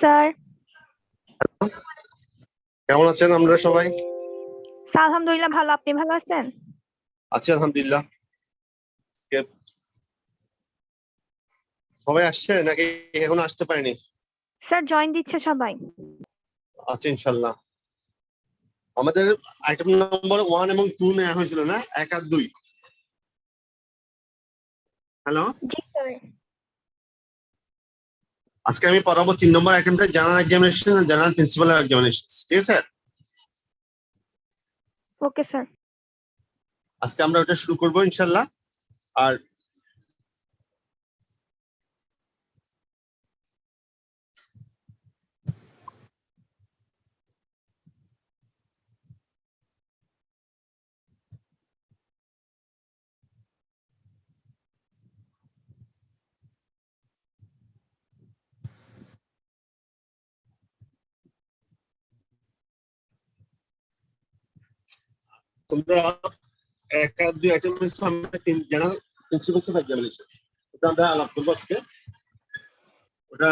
Sir. কেমন আছেন আমরা সবাই? স্যার আলহামদুলিল্লাহ ভালো, আপনি ভালো আছেন? আছি আলহামদুলিল্লাহ। সবাই আসছে নাকি এখনো আসতে পারেনি? স্যার জয়েন দিচ্ছে সবাই। আচ্ছা ইনশাল্লাহ। আমাদের আইটেম নম্বর 1 এবং 2 নেওয়া হয়েছিল না, 1 আর 2। হ্যালো, জি স্যার। আজকে আমি পড়াবো 3 নম্বর আইটেমটা, জেনারেল এক্সামিনেশন আর জেনারেল প্রিন্সিপাল এক্সামিনেশন। ঠিক আছে, ওকে স্যার। আজকে আমরা ওটা শুরু করবো ইনশাল্লাহ। আর তোমরা 1 আর 2 আইটেম আমরা 3 জেনারেল প্রিন্সিপালস অফ এক্সামিনেশন, ওটা আমরা আলাপ করবো আজকে। ওটা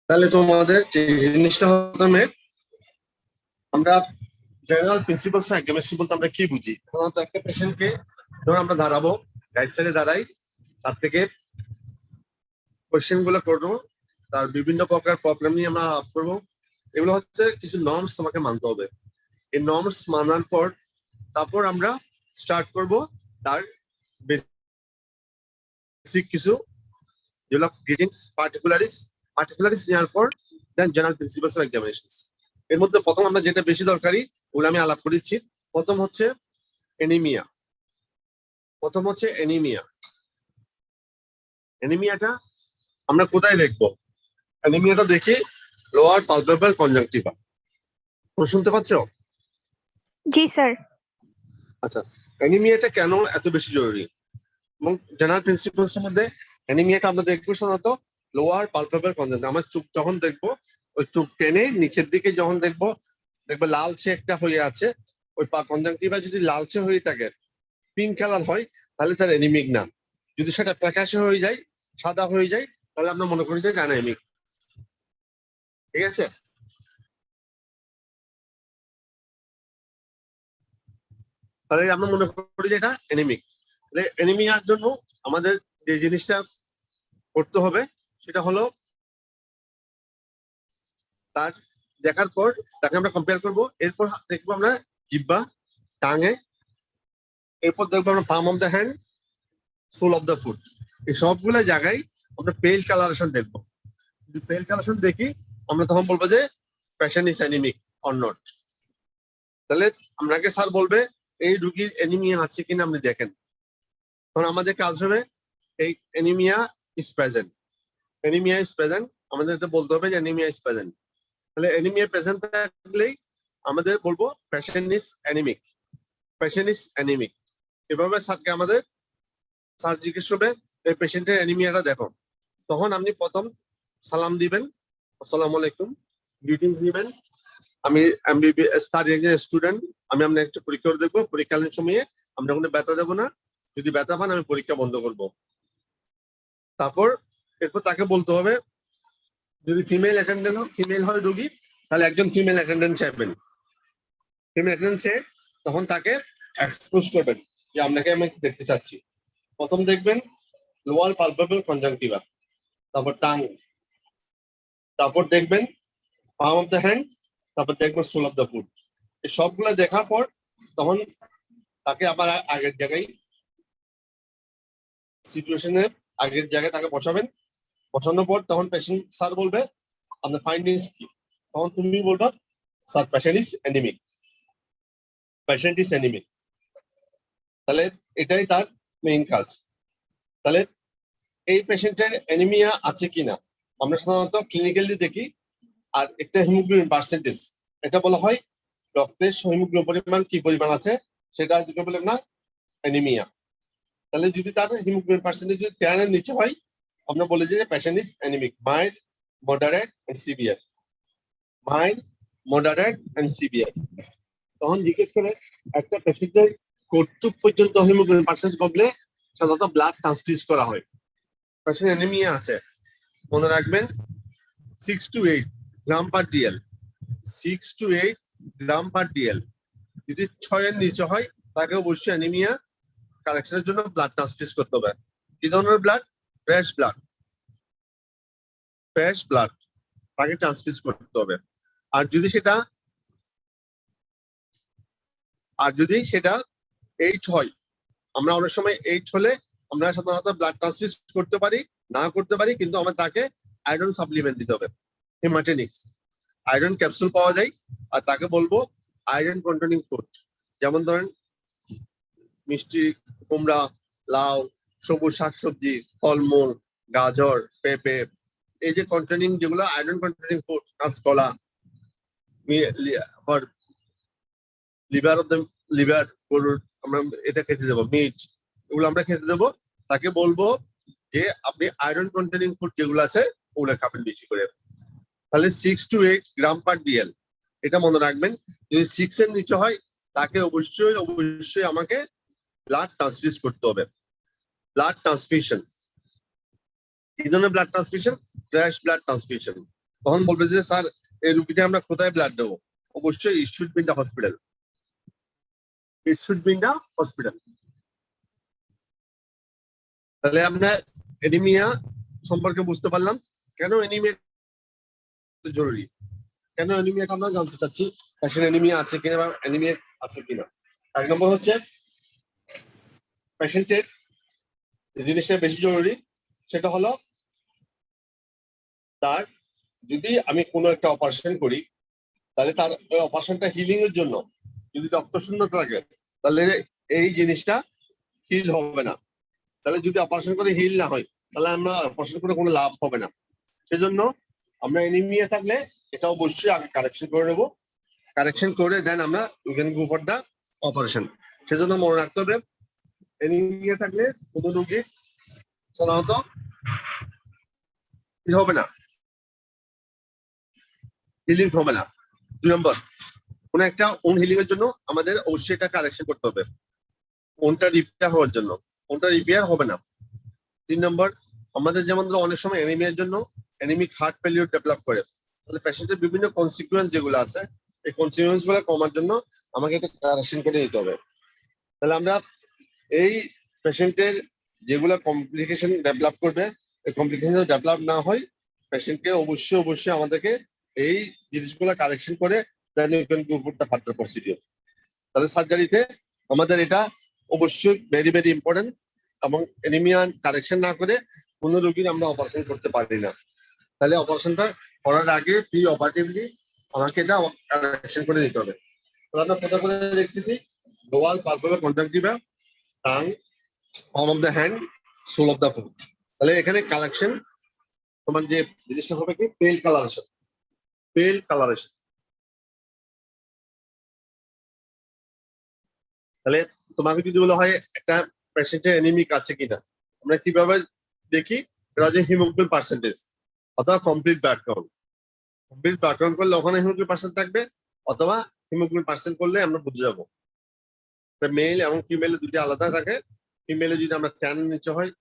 তাহলে তোমাদের যে জিনিসটা হতে আমরা জেনারেল প্রিন্সিপালস অফ এক্সামিনেশন বলতে আমরা কি বুঝি? সাধারণত একটা পেশেন্টকে ধরো আমরা দাঁড়াবো, রাইট সাইডে দাঁড়াই, তার থেকে কোয়েশ্চেন গুলো করবো, তার বিভিন্ন প্রকার প্রবলেম নিয়ে আমরা আলাপ করবো। এগুলো হচ্ছে কিছু নর্মস তোমাকে মানতে হবে। এই নর্মস মানার পর তারপর আমরা স্টার্ট করব তার বেসিক কিছু যেগুলো গ্রিটিংস, পার্টিকুলারিস নেওয়ার পর দেন জেনারেল প্রিন্সিপালস অফ এক্সামিনেশন। এর মধ্যে প্রথম আমরা যেটা বেশি দরকারি ওগুলো আমি আলাপ করেছি। প্রথম হচ্ছে এনিমিয়া। এনিমিয়াটা আমরা কোথায় দেখবো? এনিমিয়াটা দেখি লোয়ার পালপেবরাল কনজাংটিভা। তুমি শুনতে পাচ্ছ? জি স্যার। আচ্ছা, অ্যানিমিয়াটা কেন এত বেশি জরুরি? এবং জেনারেল প্রিন্সিপালস এর মধ্যে অ্যানিমিয়াটা আমরা দেখবো সাধারণত লোয়ার পালপেবরাল কনজাংটিভা। আমার চোখ যখন দেখবো, ওই চোখ টেনে নিচের দিকে যখন দেখবো, দেখবে লালচে একটা হয়ে আছে। ওই কনজাংটিভা যদি লালচে হয়ে থাকে, পিঙ্ক কালার হয়, তাহলে তার অ্যানিমিক না। যদি সেটা ফ্যাকাশে হয়ে যায়, সাদা হয়ে যায়, তাহলে আমরা মনে করি যে অ্যানিমিক। ঠিক আছে, তাহলে আমরা মনে করি যে এটা অ্যানিমিক। অ্যানিমিয়ার জন্য আমাদের যে জিনিসটা করতে হবে সেটা হলো তার দেখার পর তাকে আমরা কম্পেয়ার করব। এরপর দেখবো আমরা জিহ্বা, টাঙে, এরপর দেখবো আমরা palm of the hand, sole of the foot. এই সবগুলো জায়গায় আমরা পেল কালারেশন দেখবো। যদি পেল কালারেশন দেখি, আমরা তখন বলবো যে patient is anaemic or not. তাহলে আপনাকে স্যার বলবে এই রুগীর অ্যানিমিয়া আছে কিনা আপনি দেখেন। তখন আমাদের কাজ হবে এই অ্যানিমিয়া ইজ প্রেজেন্ট। আমাদের বলতে হবে যে অ্যানিমিয়া ইজ প্রেজেন্ট। তাহলে অ্যানিমিয়া প্রেজেন্ট থাকলেই আমাদের বলবো পেশেন্ট ইজ অ্যানিমিক। এভাবে স্যারকে আমাদের স্যার জিজ্ঞেস করবে এই পেশেন্টের অ্যানিমিয়াটা দেখো। তখন আপনি প্রথম সালাম দিবেন, আসসালামু আলাইকুম, গ্রিটিংস দিবেন। আমি এমবিবিএস স্টুডেন্ট, আমি আপনার একটা পরীক্ষা দেখবো। পরীক্ষাকালীন সময়ে আমরা কোনো ব্যথা দেবো না। যদি ব্যথা পান আমি পরীক্ষা বন্ধ করব। তারপর এরপর তাকে বলতে হবে যদি ফিমেল হয় রোগী, তাহলে একজন ফিমেল অ্যাটেন্ডেন্ট চাইবেন। ফিমেল অ্যাটেন্ডেন্ট চেয়ে তখন তাকে এক্সপোজ করবেন যে আপনাকে আমি দেখতে চাচ্ছি। প্রথম দেখবেন লোয়ার পালপেবরাল কনজাংটিভা, তারপর টাং, তারপর দেখবেন পাম অফ দ্য হ্যান্ড, তারপর দেখবেন সোল অফ দ্য ফুট। এই সবগুলো দেখার পর তখন তাকে আবার আগের জায়গায় সিচুয়েশনে আগের জায়গায় তাকে বসাবেন। বসানোর পর তখন পেশেন্ট স্যার বলবে আপনার ফাইন্ডিংস কি। তখন তুমি বলবা স্যার পেশেন্ট ইজ অ্যানিমিক। তাহলে এটাই তার মেইন কাজ। তাহলে এই পেশেন্টের অ্যানিমিয়া আছে কিনা আমরা সাধারণত ক্লিনিক্যালি দেখি। আর একটা হিমোগ্লোবিন পার্সেন্টেজ, এটা বলা হয় রক্তের হিমোগ্লোবিন পরিমাণ কি পরিমাণ আছে, সেটা যদি বলেন না অ্যানিমিয়া। তাহলে যদি তার হিমোগ্লোবিন পার্সেন্টেজ যদি 10 এর নিচে হয়, আমরা বলি যে patient is anaemic. Mild, moderate and severe. Mild moderate and severe. তখন জিজ্ঞেস করে একটা পেশেন্টের কতটুক পর্যন্ত হিমোগ্লোবিন পার্সেন্ট কমলে সাধারণত ব্লাড ট্রান্সফিউজ করা হয়। পেশেন্ট অ্যানিমিয়া আছে, মনে রাখবেন 6 to 8 gram per DL, 6 to 8 gram per DL. যদি 6 এর নিচে হয় তাকে অবশ্যই অ্যানিমিয়া কারেকশনের জন্য ব্লাড ট্রান্সফিউজ করতে হবে। কি ধরনের blood? Fresh blood, fresh blood তাকে ট্রান্সফিউজ করতে হবে। আর যদি সেটা এইচ হয়, আমরা অনেক সময় এইচ হলে আমরা সাধারণত ব্লাড ট্রান্সফিউজ করতে পারি, না করতে পারি, কিন্তু আমরা তাকে আয়রন সাপ্লিমেন্ট দিতে হবে, হেমাটেনিক্স আয়রন ক্যাপসুল পাওয়া যায়। আর তাকে বলবো আয়রন কন্টেনিং ফুড, যেমন ধরেন মিষ্টি কুমড়া, লাউ, সবুজ শাকসবজি, ফলমূল, গাজর, পেঁপে, এই যে কন্টেনিং যেগুলো আয়রন কন্টেনিং ফুড, কাঁচকলা, লিভার অফ দ্য লিভার গরুর আমরা এটা খেতে দেবো, মিট, এগুলো আমরা খেতে দেবো। তাকে বলবো যে আপনি আয়রন কন্টেনিং ফুড যেগুলো আছে ওগুলো খাবেন বেশি করে। তাহলে 6 to 8 গ্রাম পার ডিএল, এটা মনে রাখবেন। যদি 6 এর নিচে হয় তাকে অবশ্যই আমাকে ব্লাড ট্রান্সফিউজ করতে হবে। ব্লাড ট্রান্সফিউশন, এই ধরনের blood transfusion, fresh blood transfusion. তখন বলবে যে স্যার এই রুগীটা আমরা কোথায় ব্লাড দেবো? অবশ্যই ইট should be in the hospital, it should be in the hospital. তাহলে আমরা অ্যানিমিয়া সম্পর্কে বুঝতে পারলাম কেন অ্যানিমিয়া জরুরি, কেন অ্যানিমিয়াটা আমরা জানতে চাচ্ছি, পেশেন্ট অ্যানিমিয়া আছে কিনা বা অ্যানিমিয়া আছে কিনা। এক নম্বর হচ্ছে পেশেন্টের যে জিনিসটা বেশি জরুরি সেটা হলো তার, যদি আমি কোনো একটা অপারেশন করি তাহলে তার ওই অপারেশনটা হিলিং এর জন্য যদি রক্ত শূন্যতা থাকে তাহলে এই জিনিসটা হিল হবে না। তাহলে যদি অপারেশন করে হিল না হয় তাহলে আমরা অপারেশন করে কোনো লাভ হবে না। সেজন্য আমরা অ্যানিমিয়া থাকলে এটা অবশ্যই আগে কারেকশন করে নেবো, কারেকশন করে দেন আমরা we can go for the operation. সেজন্য মনে রাখতে হবে অ্যানিমিয়া থাকলে কোনো রোগীর সাধারণত কি হবে না, হিলিং হবে না। 2 নম্বর, কোনো একটা ওন হিলিং এর জন্য আমাদের অবশ্যই এটা কারেকশন করতে হবে, ওনটা রিপেয়ার হওয়ার জন্য, ওনটা রিপেয়ার হবে না। 3 নম্বর, আমাদের যেমন ধরো অনেক সময় অ্যানিমিয়ার জন্য অ্যানিমিক হার্ট ফেলিওর ডেভেলপ করে, তাহলে পেশেন্টের বিভিন্ন কনসিকুয়েন্স যেগুলো আছে এই কনসিকুয়েন্স গুলো কমার জন্য আমাকে এটা কারেকশন করে দিতে হবে। তাহলে আমরা এই পেশেন্টের যেগুলো কমপ্লিকেশন ডেভেলপ করবে, এই কমপ্লিকেশন ডেভেলপ না হয় পেশেন্টকে অবশ্যই আমাদেরকে এই জিনিসগুলো কারেকশন করে দেন you can go for the further procedure. তাহলে সার্জারিতে আমাদের এটা অবশ্যই ভেরি ভেরি ইম্পর্টেন্ট, এবং অ্যানিমিয়া কারেকশন না করে কোনো রোগীর আমরা অপারেশন করতে পারি না। তাহলে অপারেশনটা করার আগে প্রি অপারেটিভলি আমাকে এটা কারেকশন করে দিতে হবে। তাহলে আমরা কোথাও কোথায় দেখতেছি lower palpebral conjunctiva, tongue, palm of the hand, sole of the foot। তাহলে এখানে কালেকশন তোমার যে জিনিসটা হবে কি পেল কালারেশন, পেল কালারেশন। তাহলে তোমাকে যদি বলা হয় একটা পেশেন্টের অ্যানিমিক আছে কিনা, আমরা কিভাবে দেখি? এটা হচ্ছে হিমোগ্লোবিন পার্সেন্টেজ অথবা complete blood count. Complete blood count করলে ওখানে হিমোগ্লোবিন পার্সেন্ট থাকবে, অথবা হিমোগ্লোবিন পার্সেন্ট করলে আমরা বুঝে যাবো। মেল এবং ফিমেল দুটি আলাদা থাকে। ফিমেলে যদি আমরা 10 নিচে হয়,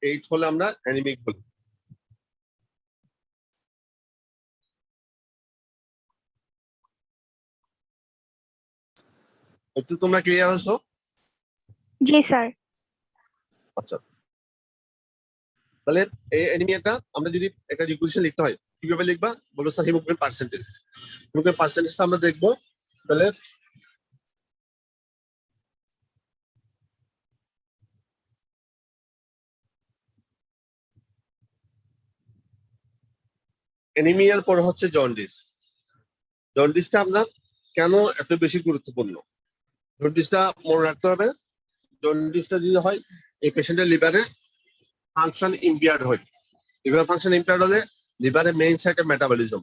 এইচ হলে আমরা অ্যানিমিক বলি। একটু তোমরা ক্লিয়ার আছো? জি স্যার। আচ্ছা, তাহলে এই অ্যানিমিয়াটা আমরা যদি একটা রিকুয়েশন লিখতে হয় কিভাবে লিখবা বলো sir? Haemoglobin percentage, haemoglobin percentage আমরা দেখবো। তাহলে অ্যানিমিয়ার পর হচ্ছে জন্ডিস। জন্ডিসটা আমরা কেন এত বেশি গুরুত্বপূর্ণ? জন্ডিসটা মনে রাখতে হবে, জন্ডিসটা যদি হয় এই পেশেন্টের লিভারে ফাংশন ইম্পেয়ার্ড হয়। লিভার ফাংশন ইম্পেয়ার্ড হলে লিভারের মেইন সাইটে মেটাবলিজম,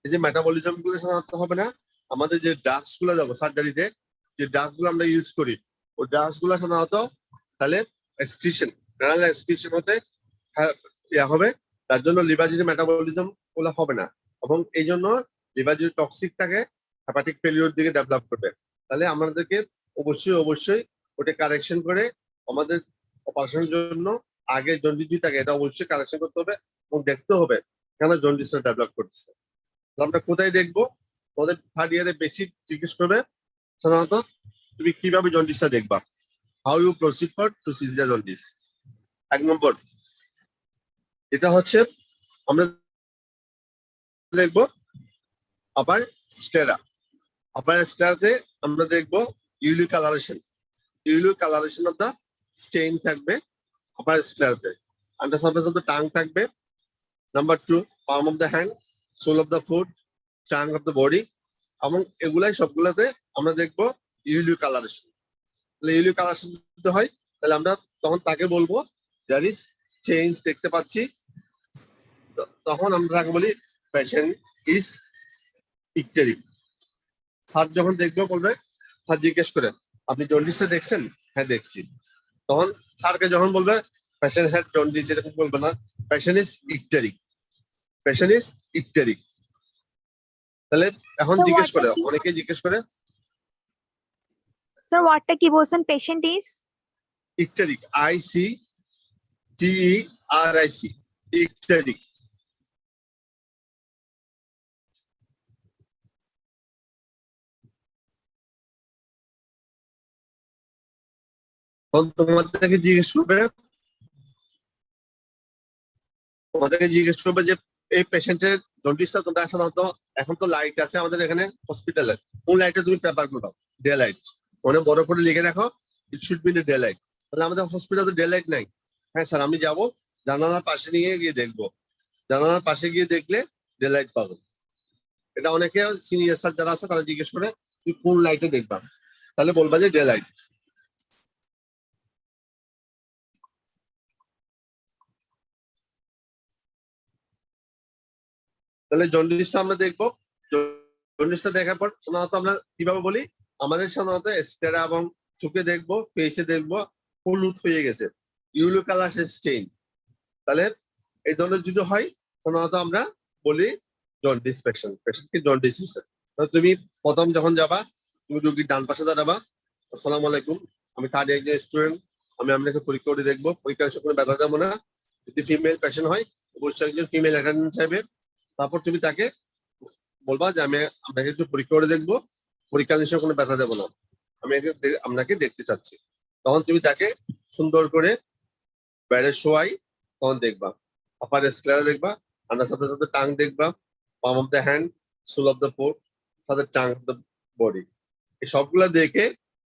এই যে মেটাবলিজম গুলো সাধারণত হবে না। আমাদের যে ড্রাগস গুলো যাবো সার্জারিতে, যে ড্রাগস গুলো আমরা ইউজ করি ওই ড্রাগস গুলো সাধারণত তাহলে এক্সক্রিশন, রেনাল এক্সক্রিশন হতে ইয়া হবে, তার জন্য লিভার যে মেটাবলিজম গুলো হবে না, এবং এই জন্য লিভার যদি টক্সিক থাকে হেপাটিক ফেলিওর দিকে ডেভেলপ করবে। তাহলে আমাদেরকে অবশ্যই ওটা কারেকশন করে আমাদের অপারেশনের জন্য আগে জন্ডিস যদি থাকে এটা অবশ্যই কারেকশন করতে হবে এবং দেখতে হবে কেন জন্ডিসটা ডেভেলপ করতেছে। আমরা কোথায় দেখবো? আমাদের থার্ড ইয়ারে বেসিক জিজ্ঞেস করবে সাধারণত তুমি কিভাবে জন্ডিসটা দেখবা, how you proceed for to see the jaundice. 1 নম্বর এটা হচ্ছে আমরা দেখবো আপার স্টেরা। আপার স্টেরাতে আমরা দেখবো ইউলি কালারেশন অফ দা স্টেইন থাকবে আপার স্টেরাতে। Under surface of the tongue থাকবে। Number 2 palm of the hand, sole of the foot, tongue of the body, এবং এগুলাই সবগুলোতে আমরা দেখবো ইউলি কালারেশন। তাহলে ইউলি কালারেশন যদি হয় তাহলে আমরা তখন তাকে বলবো দ্যার ইজ চেঞ্জ দেখতে পাচ্ছি, তখন আমরা তাকে বলি পেশেন্ট ইজ ইকটেরিক। স্যার যখন দেখবে বলবে, স্যার জিজ্ঞেস করে আপনি জন্ডিসটা দেখছেন? হ্যাঁ দেখছি। তখন স্যারকে যখন বলবে পেশেন্ট হ্যাড জন্ডিস এরকম বলবে না, পেশেন্ট ইজ ইকটেরিক। তাহলে এখন Sir, জিজ্ঞেস what করে, the key- অনেকে জিজ্ঞেস করে Sir, what the key person patient is? ইকটেরিক, ICTERIC, ইকটেরিক। তোমাদেরকে জিজ্ঞেস করবে যে এই পেশেন্টের জন্ডিসটা তোমরা সাধারণত এখন তো লাইট আছে আমাদের এখানে হসপিটালে, কোন লাইটে তুমি পেপার করো? Day light. মনে বড় করে লিখে রাখো, ইট শুড বি ডে লাইট। তাহলে আমাদের হসপিটালে ডে লাইট নাই। হ্যাঁ স্যার আমি যাব, জানালার পাশে নিয়ে গিয়ে দেখবো। জানালার পাশে গিয়ে দেখলে ডে লাইট পাবো। এটা অনেকে সিনিয়র স্যার যারা আছে তারা জিজ্ঞেস করে তুই কোন লাইটে দেখবা, তাহলে বলবা যে ডে লাইট। তাহলে জন্ডিসটা আমরা দেখবো। জন্ডিসটা দেখার পর সাধারণত আমরা কিভাবে বলি, আমাদের সাধারণত স্টেরা এবং চোখে দেখবো, ফেসে দেখবো হলুদ হয়ে গেছে, ইউলো কালার স্টেইন। তাহলে এই ধরনের যদি হয় সাধারণত আমরা বলি জন্ডিস পেশেন্টকে জন্ডিস হয়েছে। তুমি প্রথম যখন যাবা, তুমি রোগীর ডান পাশে দাঁড়াবা, আসসালামু আলাইকুম, আমি থার্ড ইয়ার স্টুডেন্ট, আমি আপনাকে পরীক্ষা করে দেখবো, পরীক্ষার সময় কোনো ব্যথা যাবো না। যদি ফিমেল পেশেন্ট হয় অবশ্যই একজন ফিমেল অ্যাটেন্ডেন্ট চাইবে। তারপর তুমি তাকে বলবা যে আমি আপনাকে একটু পরীক্ষা করে দেখবো, পরীক্ষার নিশ্চয় কোনো ব্যথা দেবো না, আমি আপনাকে দেখতে চাচ্ছি। তখন তুমি তাকে সুন্দর করে বাইরে শোয়াই, তখন দেখবা আপার স্ক্লেরা দেখবা, under surface of the tongue দেখবা, palm of the hand, sole of the foot, সাথে টাং অফ দ্য বডি। এই সবগুলা দেখে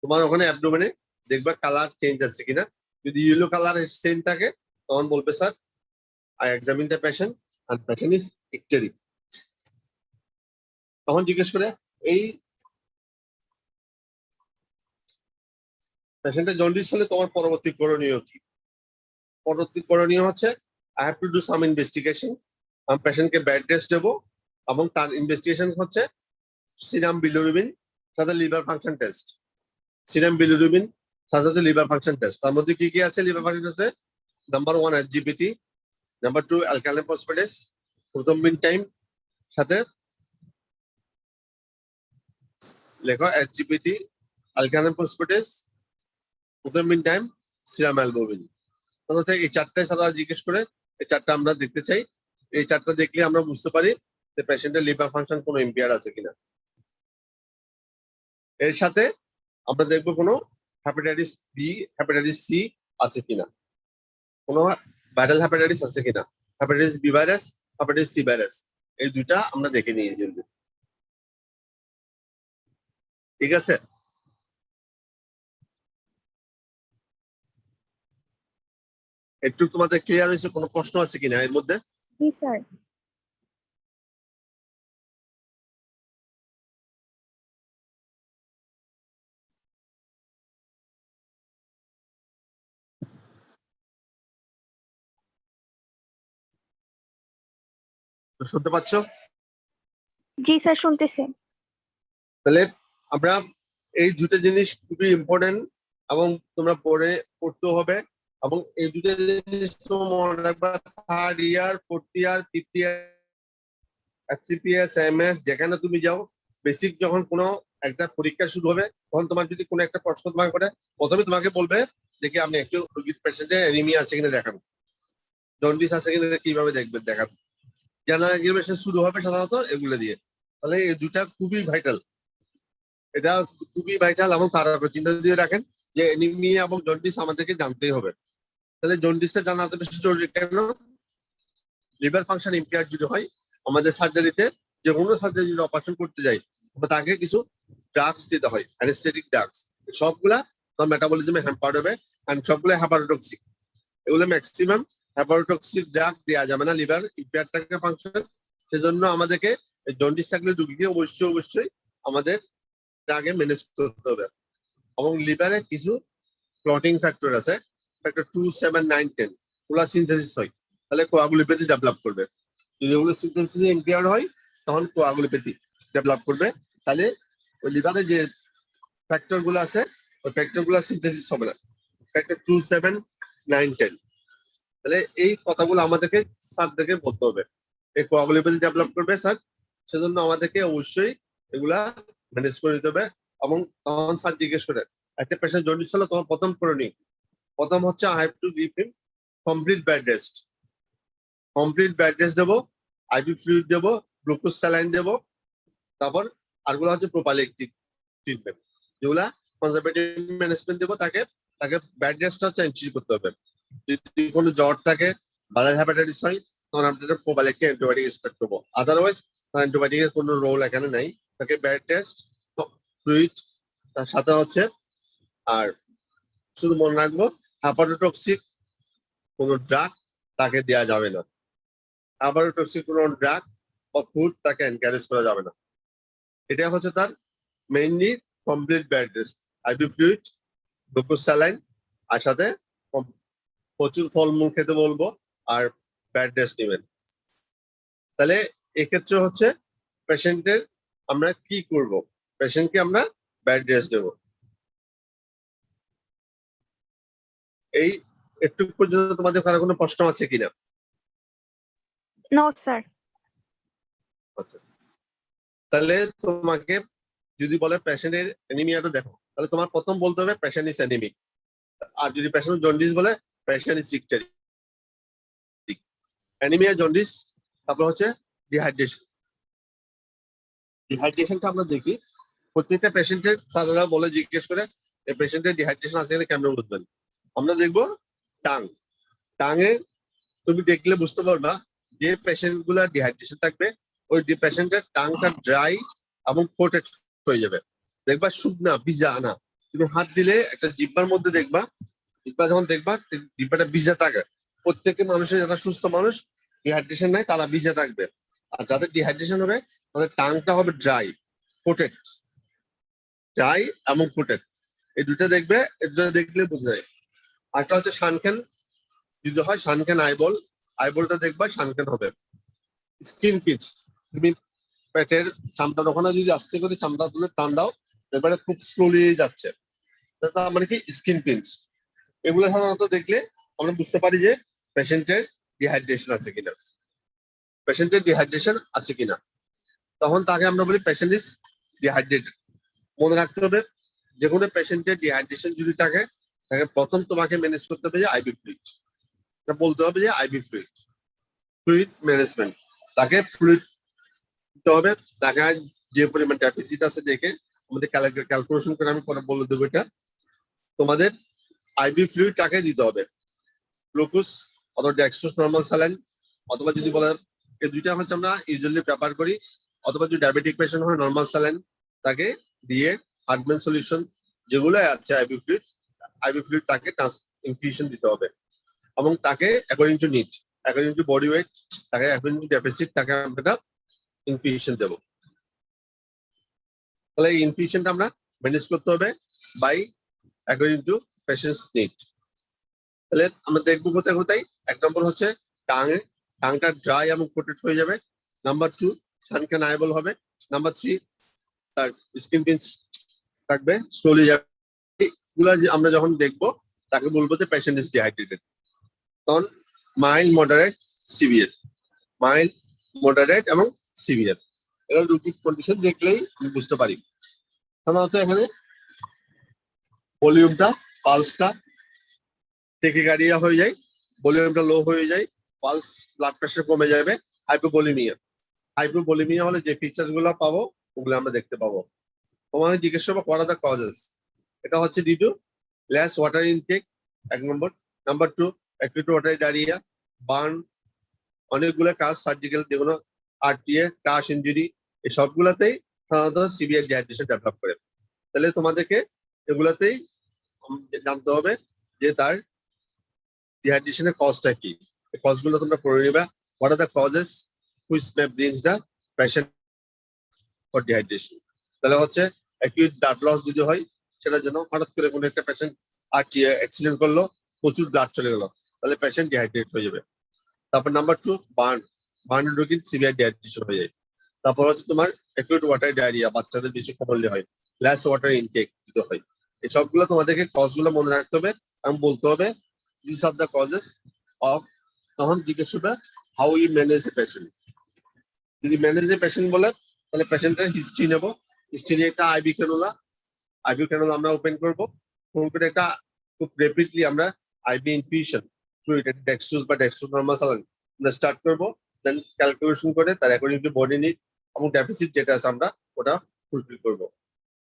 তোমার ওখানে অ্যাবডোমেনে দেখবা কালার চেঞ্জ আছে কিনা। যদি ইয়েলো কালার চেঞ্জ থাকে তখন বলবে sir I examine the patient and patient is icteric. তখন জিজ্ঞেস করে এই পেশেন্টের জন্ডিস হলে তোমার পরবর্তী করণীয় কি? পরবর্তী করণীয় হচ্ছে I have to do some investigation. আমি পেশেন্টকে বেড রেস্ট দেবো এবং তার ইনভেস্টিগেশন হচ্ছে সিরাম বিলিরুবিন সাথে liver function test. Serum bilirubin সাথে লিভার ফাংশন টেস্ট। তার মধ্যে কি কি আছে লিভার ফাংশন টেস্টে? Number 1 SGPT, number 2 alkaline phosphatase, prothrombin time, সাথে লেখো SGPT, alkaline phosphatase, prothrombin time, serum albumin. তাহলে এই চারটায় সারা জিজ্ঞেস করে এই চারটা আমরা দেখতে চাই। এই চারটা দেখলে আমরা বুঝতে পারি যে পেশেন্টের লিভার ফাংশন কোনো ইম্পেয়ার আছে কিনা। এর সাথে আমরা দেখবো কোনো হেপাটাইটিস বি, হেপাটাইটিস সি আছে কিনা, কোনো ভাইরাল হেপাটাইটিস আছে কিনা, hepatitis B virus, hepatitis C virus, এই দুইটা আমরা দেখে নিয়ে যাবো। ঠিক আছে? একটু তোমাদের ক্লিয়ার হয়েছে? কোনো প্রশ্ন আছে কিনা এর মধ্যে? Yes, sir. শুনতে পাচ্ছ? জি স্যার শুনতেছে। তাহলে আমরা এই দুটো জিনিস খুবই ইম্পর্টেন্ট এবং তোমরা পড়তে হবে, এবং এই দুটো জিনিস মনে রাখবা third year, fourth year, fifth year HCPS MS যেখানে তুমি যাও, বেসিক যখন কোনো একটা পরীক্ষা শুরু হবে তখন তোমার যদি কোনো একটা প্রশ্ন তোমাকে করে, প্রথমে তোমাকে বলবে দেখি আপনি একটু রোগীর পেশেন্টের অ্যানিমিয়া আছে কিনা দেখান, জন্ডিস আছে কিনা কিভাবে দেখবেন দেখান। জেনারেল এক্সামিনেশন শুরু হবে সাধারণত এগুলো দিয়ে। তাহলে এই দুটা খুবই ভাইটাল, এটা খুবই ভাইটাল। এবং তারা চিন্তা দিয়ে রাখেন যে অ্যানিমিয়া এবং জন্ডিস আমাদেরকে জানতেই হবে। তাহলে জন্ডিসটা জানা এত বেশি জরুরি কেন? লিভার ফাংশন ইম্পেয়ার যদি হয় আমাদের সার্জারিতে, যে কোনো সার্জারি যদি অপারেশন করতে যাই তাকে কিছু ড্রাগস দিতে হয়, অ্যানেস্থেটিক ড্রাগস। সবগুলা তোমার মেটাবলিজমে হ্যাম্পার্ড হবে, কারণ সবগুলো হ্যাপারোটক্সিক। এগুলো ম্যাক্সিমাম হ্যাপারোটক্সিক ড্রাগ দেওয়া যাবে না লিভার ইম্পেয়ার থাকে ফাংশন। সেজন্য আমাদেরকে জন্ডিস থাকলে রুগীকে অবশ্যই আমাদের আগে ম্যানেজ করতে হবে। এবং লিভারে কিছু ক্লটিং ফ্যাক্টর আছে, ফ্যাক্টর 2, 7, 9, 10, ওগুলা সিনথেসিস হয়, তাহলে কোয়াগুলোপ্যাথি ডেভেলপ করবে। যদি ওগুলো সিনথেসিস ইম্পেয়ার্ড হয় তখন কোয়াগুলোপ্যাথি ডেভেলপ করবে। তাহলে ওই লিভারে যে ফ্যাক্টর গুলো আছে ওই ফ্যাক্টর গুলো সিনথেসিস হবে না, ফ্যাক্টর 2, 7, 9, 10। তাহলে এই কথাগুলো আমাদেরকে স্যারদেরকে বলতে হবে, এই কোয়াগুলোপ্যাথি ডেভেলপ করবে স্যার, সেজন্য আমাদেরকে অবশ্যই এগুলা ম্যানেজ করে দিতে হবে। এবং তখন স্যার জিজ্ঞেস করে একটা পেশেন্ট জন্ডিস হলো তোমার প্রথম করণীয়, প্রথম হচ্ছে I have to give him complete bed rest. Complete bed rest দেবো, আইভি ফ্লুইড দেবো, গ্লুকোজ স্যালাইন দেবো। তারপর আরগুলো হচ্ছে প্রোপাইলেকটিক ট্রিটমেন্ট, যেগুলা কনজারভেটিভ ম্যানেজমেন্ট দেবো। তাকে বেড রেস্ট হচ্ছে এনশিওর করতে হবে। যদি কোনো জ্বর থাকে, ভাইরাল হেপাটাইটিস হয়, তখন আপনাদের প্রোপাইলেকটিক অ্যান্টিবায়োটিক এক্সপেক্ট করবো। আদারওয়াইজ অ্যান্টিবায়োটিকের কোনো রোল এখানে নাই। তাকে বেড রেস্ট, ফ্লুইড, তার সাথে হচ্ছে আর শুধু মনে রাখবো হ্যাপাটোটক্সিক কোনো ড্রাগ তাকে দেওয়া যাবে না। হ্যাপাটোটক্সিক কোনো ড্রাগ বা ফুড তাকে এনকারেজ করা যাবে না। এটা হচ্ছে তার mainly complete bed rest, IV fluid, glucose saline, আর সাথে প্রচুর ফলমূল খেতে বলবো আর বেড রেস্ট নেবেন। তাহলে এক্ষেত্রে হচ্ছে পেশেন্টের আমরা কি করব, পেশেন্টকে আমরা বেড রেস্ট দেবো। এই একটু পর্যন্ত তোমাদের কারো কোনো প্রশ্ন আছে কিনা? No, sir. আচ্ছা, তাহলে তোমাকে যদি বলে পেশেন্টের অ্যানিমিয়াটা দেখো, তাহলে তোমার প্রথম বলতে হবে পেশেন্ট ইজ অ্যানিমিক। আর যদি পেশেন্ট জন্ডিস বলে patient is icteric. Anaemia, jaundice, তারপর হচ্ছে ডিহাইড্রেশন। ডিহাইড্রেশনটা আমরা দেখি প্রত্যেকটা পেশেন্টের, স্যাররা বলে জিজ্ঞেস করে এই পেশেন্টের ডিহাইড্রেশন আছে কিনা কেমন বুঝবেন। আমরা দেখবো টাঙে তুমি দেখলে বুঝতে পারবা যে পেশেন্ট গুলা ডিহাইড্রেশন থাকবে ওই পেশেন্টের টাংটা ড্রাই এবং কোটেড হয়ে যাবে। দেখবা শুকনা ভিজা না, তুমি হাত দিলে একটা জিব্বার মধ্যে দেখবা, জিব্বা যখন দেখবা জিব্বাটা ভিজা থাকে। প্রত্যেকের মানুষের যারা সুস্থ মানুষ ডিহাইড্রেশন নাই তারা ভিজা থাকবে, আর যাদের ডিহাইড্রেশন হবে তাদের টাংটা হবে ড্রাই কোটেড। ড্রাই এবং কোটেড এই দুটো দেখবে, এই দুটো দেখলে বোঝা যায়। আরেকটা হচ্ছে সানকেন, যদি হয় সানকেন আইবল, আইবলটা দেখবা সানকেন হবে। স্কিন পিচ, তুমি পেটের চামড়ার ওখানে যদি আস্তে করে চামড়া তুলে টান দাও এবারে খুব স্লোলি যাচ্ছে, তার মানে কি স্কিন পিঞ্চ। এগুলো সাধারণত দেখলে আমরা বুঝতে পারি যে পেশেন্টের ডিহাইড্রেশন আছে কিনা, পেশেন্টের ডিহাইড্রেশন আছে কিনা। তখন তাকে আমরা বলি পেশেন্ট ইজ ডিহাইড্রেটেড। মনে রাখতে হবে যে কোনো পেশেন্টের ডিহাইড্রেশন যদি থাকে তাকে প্রথম তোমাকে ম্যানেজ করতে হবে যে আইভি ফ্লুইড, বলতে হবে যে আইভি ফ্লুইড, ফ্লুইড ম্যানেজমেন্ট। তাকে ফ্লুইড দিতে হবে, তাকে যে পরিমাণ ডেফিসিট আছে দেখে আমাদের ক্যালকুলেশন করে আমি পরে বলে দেবো। এটা তোমাদের আইভি ফ্লুইড তাকে দিতে হবে, গ্লুকোজ অথবা ডেক্সট্রোজ নর্মাল স্যালাইন, অথবা যদি বলেন এই দুইটা হচ্ছে আমরা ইউজুয়ালি প্রেফার করি, অথবা যদি ডায়াবেটিক পেশেন্ট হয় নর্মাল স্যালাইন তাকে দিয়ে হার্টম্যান সলিউশন যেগুলো আছে আইভি ফ্লুইড তাকে ইনফিউশন দিতে হবে। এবং তাকে according to need, according to body weight, তাকে অ্যাকর্ডিং টু ডেফিসিট তাকে আমরা ইনফিউশন দেবো। তাহলে এই ইনফিউশনটা আমরা ম্যানেজ করতে হবে by according to patient's need. তাহলে আমরা দেখবো কোথায় এক নম্বর হচ্ছে টাংটা ড্রাই এবং কোটেড হয়ে যাবে। নাম্বার 2 সানকেন আইবল হবে। নাম্বার 3 তার স্কিন পিঞ্চ থাকবে, স্লোলি যাবে। এগুলা আমরা যখন দেখবো তাকে বলবো যে পেশেন্ট ইজ ডিহাইড্রেটেড। তখন mild, moderate, severe, mild, moderate এবং সিভিয়ার। এটা রুগীর কন্ডিশন দেখলেই আমি বুঝতে পারি। সাধারণত এখানে ভলিউমটা, পালসটা টেকিকার্ডিয়া হয়ে যায়, ভলিউমটা লো হয়ে যায়, পালস, ব্লাড প্রেশার কমে যাবে। হাইপোভলিমিয়া, হাইপোভলিমিয়া হলে যে ফিচার্স গুলো পাবো ওগুলো আমরা দেখতে পাবো। তোমাকে জিজ্ঞেস করবো হোয়াট আর দ্য কজেস। এটা হচ্ছে due to less water intake, এক নম্বর। Number 2, acute water diarrhoea, burn, অনেকগুলো কাজ সার্জিক্যাল, যেগুলো আরটিএ, ক্রাশ ইনজুরি, এই সবগুলাতেই সাধারণত সিভিয়ার ডিহাইড্রেশন ডেভেলপ করে। তাহলে তোমাদেরকে এগুলাতেই জানতে হবে যে তার ডিহাইড্রেশনের কজটা কি। কজগুলো তোমরা পড়ে নিবা। What are the causes which may brings the patient for dehydration. তাহলে হচ্ছে অ্যাকিউট ব্লাড লস যদি হয়, সেটার জন্য হঠাৎ করে কোনো একটা পেশেন্ট আরটিএ অ্যাক্সিডেন্ট করলো, প্রচুর ব্লাড চলে গেল, তাহলে পেশেন্ট ডিহাইড্রেট হয়ে যাবে। তারপর নাম্বার 2, বার্ন রোগীর সিভিয়ার ডিহাইড্রেশন হয়ে যায়। তারপর হচ্ছে তোমার অ্যাকিউট ওয়াটার ডায়রিয়া, বাচ্চাদের বেশি কমনলি হয়, লেস ওয়াটার ইনটেক দিতে হয়। এই সবগুলো তোমাদেরকে কজ গুলো মনে রাখতে হবে এবং বলতে হবে this are the causes of. তখন জিজ্ঞেস করবে how you manage a patient. যদি ম্যানেজ এ পেশেন্ট বলে, তাহলে পেশেন্টের হিস্ট্রি নেব। হিস্ট্রি নিয়ে একটা আইবি ক্যানুলা আমরা ওপেন করবো। ফোন করে একটা খুব রেপিডলি আমরা আইবি ইনফিউশন ফ্লুইড, ডেক্সট্রোজ বা ডেক্সট্রোজ নরমাল স্যালাইন আমরা স্টার্ট করবো। দেন ক্যালকুলেশন করে তার অ্যাকর্ডিং টু বডি নিড এবং ডেফিসিট যেটা আছে আমরা ওটা ফুলফিল করবো।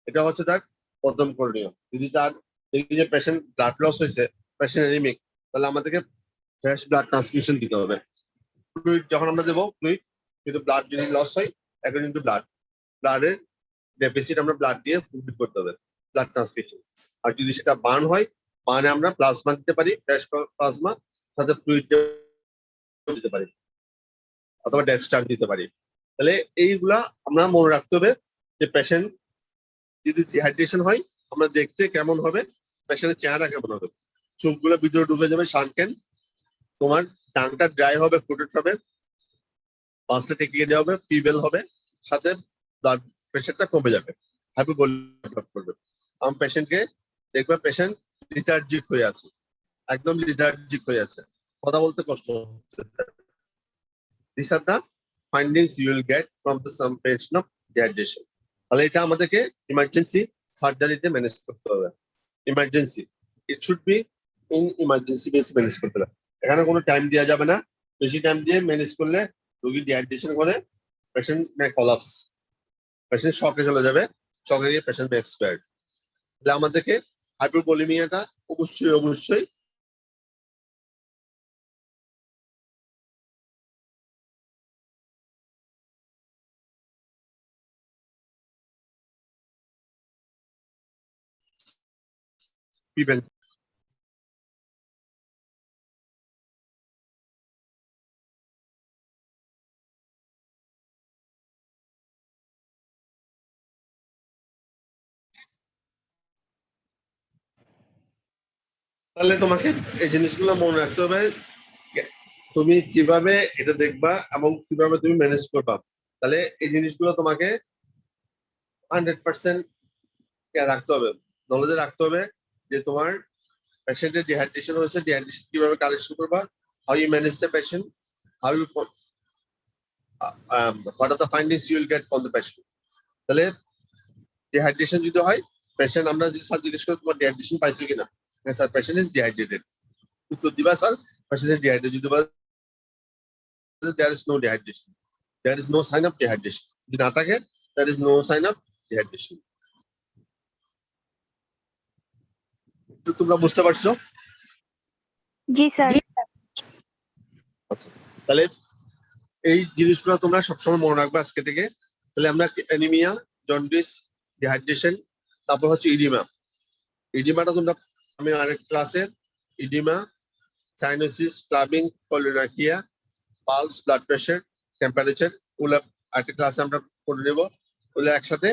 এটা হচ্ছে তার প্রথম করণীয়। যদি তার দেখি যে পেশেন্ট ব্লাড লস হয়েছে, পেশেন্ট এনিমিক, তাহলে আমাদেরকে ফ্রেশ ব্লাড ট্রান্সফিউশন দিতে হবে। ফ্লুইড যখন আমরা দেবো ফ্লুইড, কিন্তু ব্লাড যদি লস হয় অ্যাকর্ডিং টু ব্লাডের ডেফিসিট আমরা ব্লাড দিয়ে ফুলফিল করতে হবে, ব্লাড ট্রান্সফিউশন। আর যদি সেটা বার্ন হয়, বার্নে আমরা প্লাজমা দিতে পারি, ফ্রেশ প্লাজমা, সাথে ফ্লুইড দিতে পারি, অথবা ডেক্সটার দিতে পারি। তাহলে এইগুলা আমরা মনে রাখতে হবে যে পেশেন্ট যদি ডিহাইড্রেশন হয় আমরা দেখতে কেমন হবে, পেশেন্টের চেহারা কেমন হবে। চোখগুলো ভিতরে ঢুকে যাবে সানকেন, তোমার টাংটা ড্রাই হবে, ফুটেড হবে, পাঁচটা টেকিয়ে দেওয়া হবে, ফিবেল হবে, সাথে ব্লাড প্রেশারটা কমে যাবে, হাইপোভলিমিক করবে। আমার পেশেন্টকে দেখবে পেশেন্ট লিথার্জিক হয়ে আছে, একদম লিথার্জিক হয়ে আছে, কথা বলতে কষ্ট হচ্ছে। These are the findings you will get from the some patient of dehydration. তাহলে এটা আমাদেরকে ইমার্জেন্সি সার্জারিতে ম্যানেজ করতে হবে। Emergency, it should be in emergency base manage করতে হবে। এখানে কোনো টাইম দেওয়া যাবে না। বেশি টাইম দিয়ে ম্যানেজ করলে রোগী ডিহাইড্রেশন করে পেশেন্ট মে কলাপস, পেশেন্ট শকে চলে যাবে, শকে গিয়ে পেশেন্ট মে এক্সপায়ার্ড। তাহলে আমাদেরকে হাইপোভলিমিয়াটা অবশ্যই প্রিভেন্ট। তাহলে তোমাকে এই জিনিসগুলো মনে রাখতে হবে, তুমি কিভাবে এটা দেখবা এবং কিভাবে তুমি ম্যানেজ করবা। তাহলে এই জিনিসগুলো তোমাকে 100% রাখতে হবে, নলেজে রাখতে হবে যে তোমার পেশেন্টের ডিহাইড্রেশন হয়েছে, ডিহাইড্রেশন কিভাবে কালেকশন করবা, how you manage the patient, how you what are the findings you will get from the patient. তাহলে ডিহাইড্রেশন যদি হয়, পেশেন্ট আমরা যদি স্যার জিজ্ঞেস করি তোমার ডিহাইড্রেশন পাইছো কিনা, স্যার পেশেন্ট ইজ ডিহাইড্রেটেড, উত্তর দিবা স্যার পেশেন্ট ইজ ডিহাইড্রেটেড। যদি there is no dehydration, there is no sign of dehydration, যদি না থাকে there is no sign of dehydration। তো তোমরা বুঝতে পারছো? জি স্যার। আচ্ছা, তাহলে এই জিনিসগুলো তোমরা সবসময় মনে রাখবে আজকে থেকে। তাহলে আমরা অ্যানিমিয়া, জন্ডিস, ডিহাইড্রেশন, তারপর হচ্ছে ইডিমা। ইডিমাটা তোমরা আমি আরেক ক্লাসে oedema, cyanosis, clubbing, koilonychia, pulse, blood pressure, temperature, ওগুলো একটা ক্লাসে আমরা পড়ে নেবো। ওগুলো একসাথে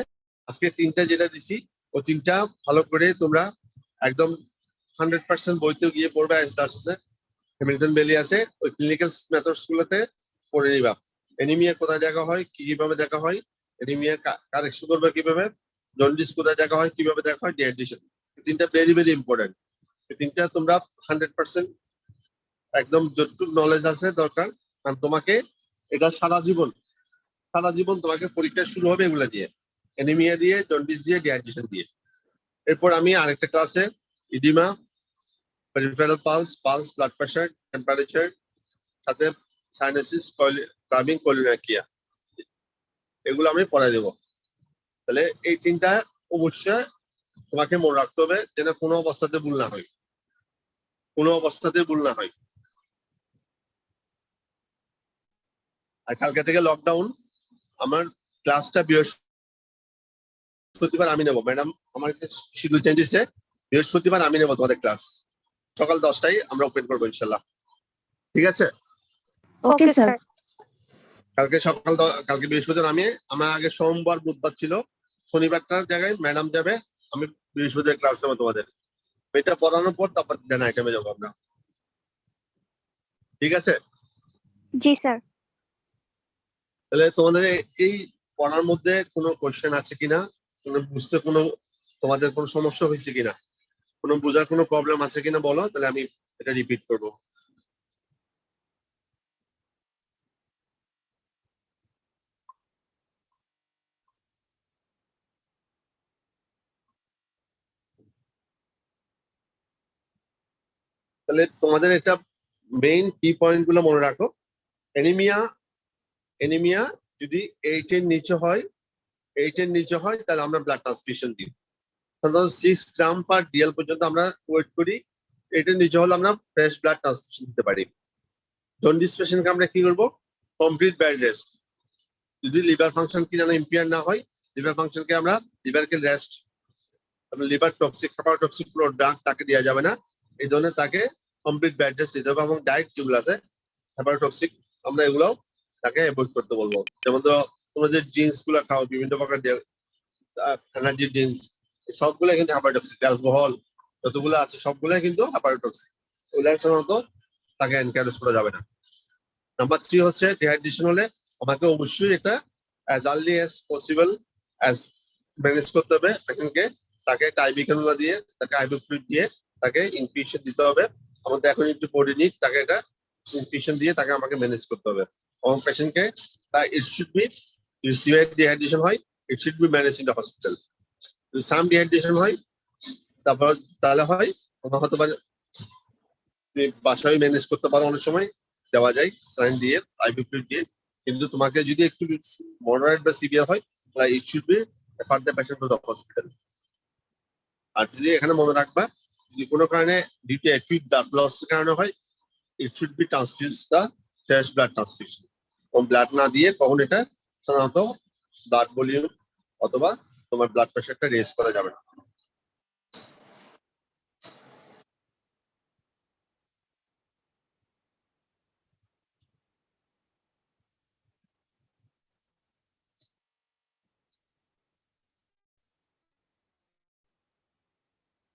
আজকে তিনটা যেটা দিছি ও তিনটা ভালো করে তোমরা একদম 100% বইতে গিয়ে পড়বে। হ্যামিল্টন বেলি আছে, ওই ক্লিনিক্যাল মেথডস গুলোতে পড়ে নিবা। এনিমিয়া কোথায় দেখা হয়, কিভাবে দেখা হয়, এনিমিয়া কারেকশন করবে কিভাবে, জন্ডিস কোথায় দেখা হয়, কিভাবে দেখা হয়, ডিহাইড্রেশন, তিনটা ভেরি ইম্পর্টেন্ট। এই তিনটা তোমরা 100% একদম যতটুকু নলেজ আছে দরকার, কারণ তোমাকে এটা সারা জীবন সারা জীবন তোমাকে পরীক্ষা শুরু হবে এগুলা দিয়ে, অ্যানিমিয়া দিয়ে, জন্ডিস দিয়ে, ডিহাইড্রেশন দিয়ে। এরপর আমি আরেকটা ক্লাসে oedema, peripheral pulse, blood pressure, temperature, সাথে সাইনাসিস, ক্লাবিং, কোলিনাকিয়া, এগুলো আমি পড়াই দেবো। তাহলে এই তিনটা অবশ্যই তোমাকে মনে রাখতে হবে, যেন কোনো অবস্থাতে ভুল না হয়, কোনো অবস্থাতে ভুল না হয়। আর কালকে থেকে লকডাউন, আমার ক্লাসটা বৃহস্পতিবার আমি নেবো। ম্যাডাম আমার শিডিউল চেঞ্জ হয়েছে, বৃহস্পতিবার আমি নেবো তোমাদের ক্লাস, সকাল 10টায় আমরা ওপেন করবো ইনশাল্লাহ। ঠিক আছে? Okay sir. কালকে বৃহস্পতিবার আমার আগে সোমবার বুধবার ছিল, শনিবারটার জায়গায় ম্যাডাম যাবে, আমি বৃহস্পতিবার ক্লাস নেবো তোমাদের। এটা পড়ানোর পর তারপর আইটেমে যাবো আমরা। ঠিক আছে? জি স্যার। তাহলে তোমাদের এই পড়ার মধ্যে কোনো কোয়েশ্চেন আছে কিনা, কোনো বুঝতে তোমাদের কোনো সমস্যা হয়েছে কিনা, কোনো বোঝার কোনো প্রবলেম আছে কিনা বলো, তাহলে আমি এটা রিপিট করবো। তাহলে তোমাদের এটা মেইন কি পয়েন্ট গুলো মনে রাখো। এনিমিয়া যদি 8 এর নিচে হয়, তাহলে আমরা ব্লাড ট্রান্সফিউশন দিই। সাধারণত 6 গ্রাম পার ডিএল পর্যন্ত আমরা ওয়েট করি, 8 এর নিচে হলে আমরা ফ্রেশ ব্লাড ট্রান্সফিউশন দিতে পারি। জন্ডিস পেশেন্টকে আমরা কি করবো? Complete bed rest. যদি লিভার ফাংশন কি যেন ইম্পেয়ার না হয়, লিভার ফাংশনকে আমরা লিভারকে রেস্ট, লিভার টক্সিক, খাবার টক্সিক কোনো ড্রাগ তাকে দেওয়া যাবে না, এই ধরনের তাকে কমপ্লিট বেড রেস্ট দিতে হবে। এবং ডায়েট যেগুলো আছে হেপাটোটক্সিক, আমরা এগুলো তাকে অ্যাভয়েড করতে বলবো। যেমন তো তোমরা যে জিন্স গুলো খাও, বিভিন্ন প্রকার এনার্জি ড্রিঙ্কস, সবগুলো কিন্তু হেপাটোটক্সিক। অ্যালকোহল যতগুলো আছে সবগুলাই কিন্তু হেপাটোটক্সিক, ওগুলো সাধারণত তাকে এনকারেজ করা যাবে না। নাম্বার 3 হচ্ছে ডিহাইড্রেশন হলে আমাকে অবশ্যই এটা as early as possible as manage করতে হবে। পেশেন্টকে তাকে আইভি ক্যানুলা দিয়ে, তাকে আইভি ফ্লুইড দিয়ে, তাকে ইনফিউশন দিতে হবে। আমাদের এখন একটু বডি তাকে এটা ইনফিউশন দিয়ে তাকে আমাকে ম্যানেজ করতে হবে। এবং পেশেন্টকে ইট শুড বি, যদি সিভিয়ার ডিহাইড্রেশন হয়, ইট should B manage in the hospital. যদি সাম ডিহাইড্রেশন হয়, তারপর তাহলে হয় তোমার হয়তো তুমি বাসায় ম্যানেজ করতে পারো, অনেক সময় দেওয়া যায় সাইন দিয়ে, আইভি ফ্লুইড দিয়ে। কিন্তু তোমাকে যদি একটু মডারেট বা সিভিয়ার হয়, তাহলে it should be refer the patient to the hospital. আর যদি এখানে মনে রাখবা, যদি কোনো কারণে ডিউ অ্যাকিউট ব্লাড লস কারণে হয়, ইট should B transfuse the fresh blood transfusion. Blood না দিয়ে কখন এটা সাধারণত ব্লাড ভলিউম অথবা তোমার ব্লাড প্রেশারটা রেজ করা যাবে না।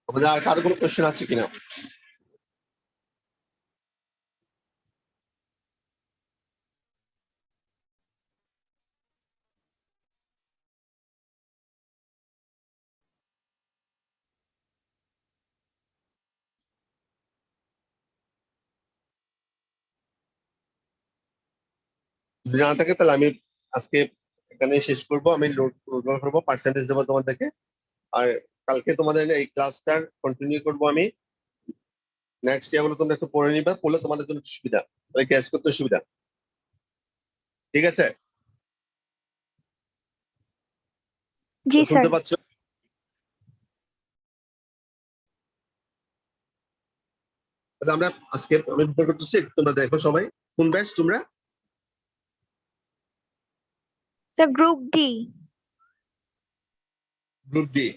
আমাদের আর কারো কোনো কোয়েশ্চেন আছে কিনা? যদি না থাকে তাহলে আমি আজকে এখানে শেষ করবো। আমি লোড করবো, পার্সেন্টেজ দেবো তোমাদেরকে। আর কালকে তোমাদের এই ক্লাসটা কন্টিনিউ করবো আমি। নেক্সট ইয়ার তোমরা একটু পড়ে নিবা, পড়লে তোমাদের জন্য সুবিধা, ক্যাচ করতে সুবিধা। ঠিক আছে? জি স্যার। শুনতে পাচ্ছ? তাহলে আমরা আজকে আমি প্রিপেয়ার করতেছি, তোমরা দেখো সবাই। কোন ব্যাচ তোমরা? Sir group D. Group D.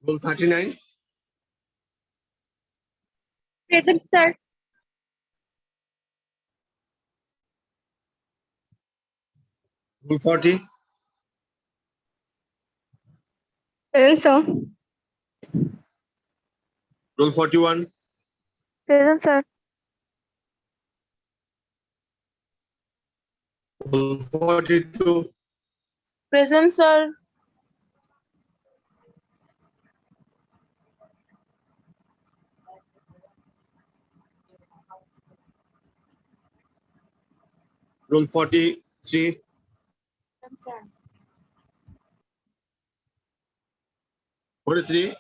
Roll 39। Present, sir. Rule 40. Present, sir. Rule 41. Present, sir. Rule 42. Present, sir. Rule 43. 43.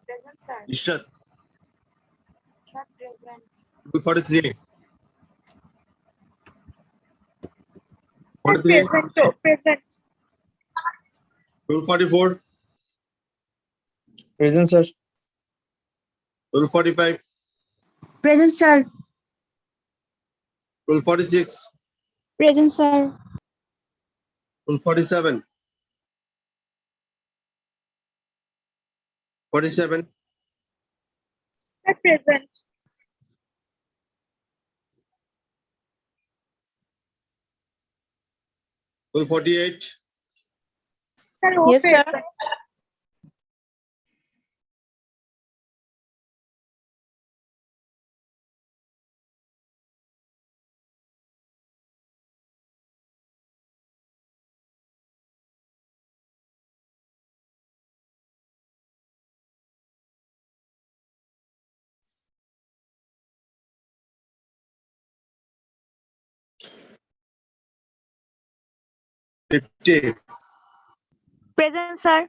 Present, sir. Ishrat. Not present. Rule 43. Sir, 43. present. Present. Rule 44. Present, sir. Rule 45. Present, sir. Rule 46. Present, sir. Rule 47. 47. Sir, present. Rule 48. Sir, all Yes, sir. present. Fifty. Present, sir.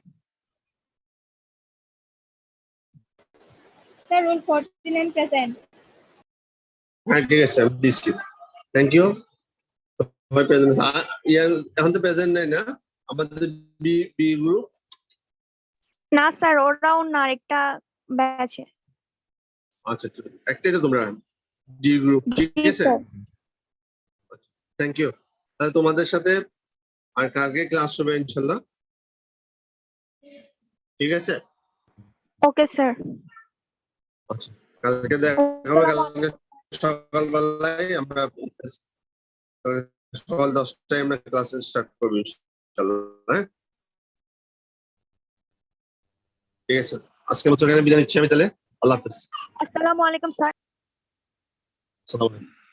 Sir, rule 49 present. হ্যাঁ ঠিক আছে আমি দিচ্ছি thank you এখন তো present নাই না আমাদের বি বি গ্রুপ না স্যার ওরাও না আরেকটা ব্যাচে আচ্ছা ঠিক আছে। একটাই তো তোমরা ডি গ্রুপ ঠিক জি আছে স্যার থ্যাংক ইউ তাহলে তোমাদের সাথে আর কালকে ক্লাস হবে ইনশাল্লাহ ঠিক আছে ওকে স্যার আচ্ছা কালকে দেখা হবে কালকে সকালবেলায় আমরা সকাল 10টায় আমরা ক্লাস স্টার্ট করবো ইনশাল্লাহ হ্যাঁ ঠিক আছে আজকে মতো এখানে বিদায় নিচ্ছি আমি তাহলে আল্লাহ হাফেজ আসসালামু আলাইকুম স্যার আসসালামু আলাইকুম